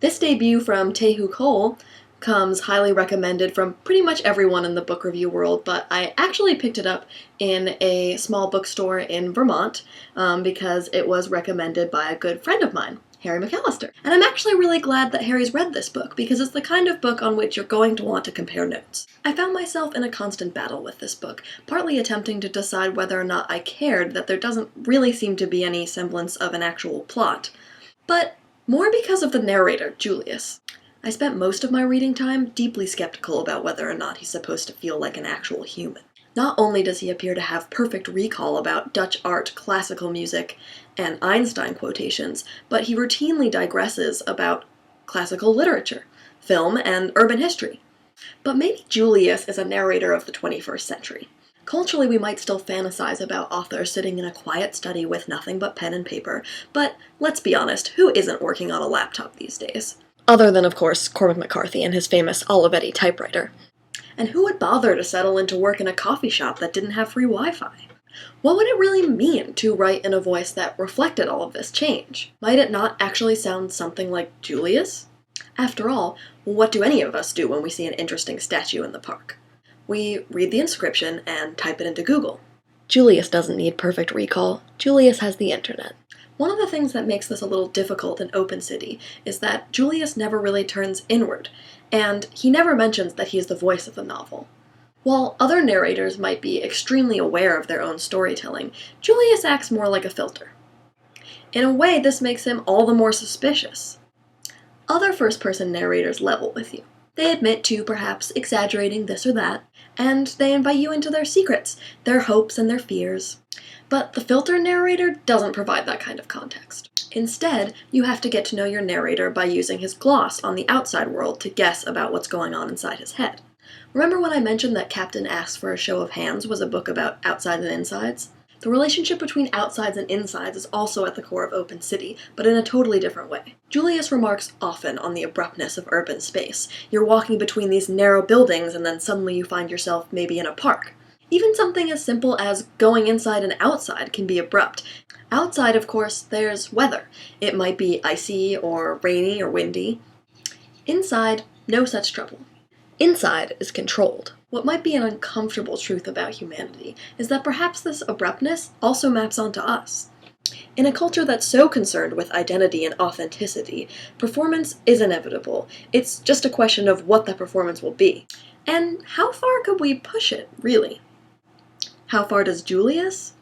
This debut from Tae-Hoo Cole comes highly recommended from pretty much everyone in the book review world, but I actually picked it up in a small bookstore in Vermont because it was recommended by a good friend of mine, Harry McAllister. And I'm actually really glad that Harry's read this book because it's the kind of book on which you're going to want to compare notes. I found myself in a constant battle with this book, partly attempting to decide whether or not I cared that there doesn't really seem to be any semblance of an actual plot, but more because of the narrator, Julius. I spent most of my reading time deeply skeptical about whether or not he's supposed to feel like an actual human. Not only does he appear to have perfect recall about Dutch art, classical music, and Einstein quotations, but he routinely digresses about classical literature, film, and urban history. But maybe Julius is a narrator of the 21st century. Culturally, we might still fantasize about authors sitting in a quiet study with nothing but pen and paper, but let's be honest, who isn't working on a laptop these days? Other than, of course, Cormac McCarthy and his famous Olivetti typewriter. And who would bother to settle into work in a coffee shop that didn't have free Wi-Fi? What would it really mean to write in a voice that reflected all of this change? Might it not actually sound something like Julius? After all, what do any of us do when we see an interesting statue in the park? We read the inscription and type it into Google. Julius doesn't need perfect recall. Julius has the internet. One of the things that makes this a little difficult in Open City is that Julius never really turns inward, and he never mentions that he is the voice of the novel. While other narrators might be extremely aware of their own storytelling, Julius acts more like a filter. In a way, this makes him all the more suspicious. Other first-person narrators level with you. They admit to perhaps exaggerating this or that, and they invite you into their secrets, their hopes and their fears. But the filter narrator doesn't provide that kind of context. Instead, you have to get to know your narrator by using his gloss on the outside world to guess about what's going on inside his head. Remember when I mentioned that Captain Asks for a Show of Hands was a book about outsides and insides? The relationship between outsides and insides is also at the core of Open City, but in a totally different way. Julius remarks often on the abruptness of urban space. You're walking between these narrow buildings and then suddenly you find yourself maybe in a park. Even something as simple as going inside and outside can be abrupt. Outside, of course, there's weather. It might be icy or rainy or windy. Inside, no such trouble. Inside is controlled. What might be an uncomfortable truth about humanity is that perhaps this abruptness also maps onto us. In a culture that's so concerned with identity and authenticity, performance is inevitable. It's just a question of what that performance will be. And how far could we push it, really? How far does Julius?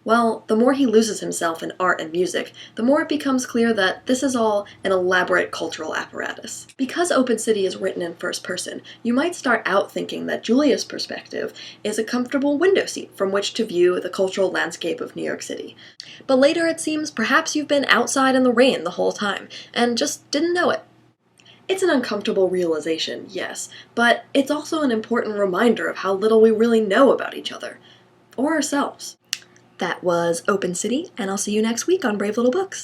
Well, the more he loses himself in art and music, the more it becomes clear that this is all an elaborate cultural apparatus. Because Open City is written in first person, you might start out thinking that Julius' perspective is a comfortable window seat from which to view the cultural landscape of New York City. But later it seems perhaps you've been outside in the rain the whole time, and just didn't know it. It's an uncomfortable realization, yes, but it's also an important reminder of how little we really know about each other. Or ourselves. That was Open City, and I'll see you next week on Brave Little Books.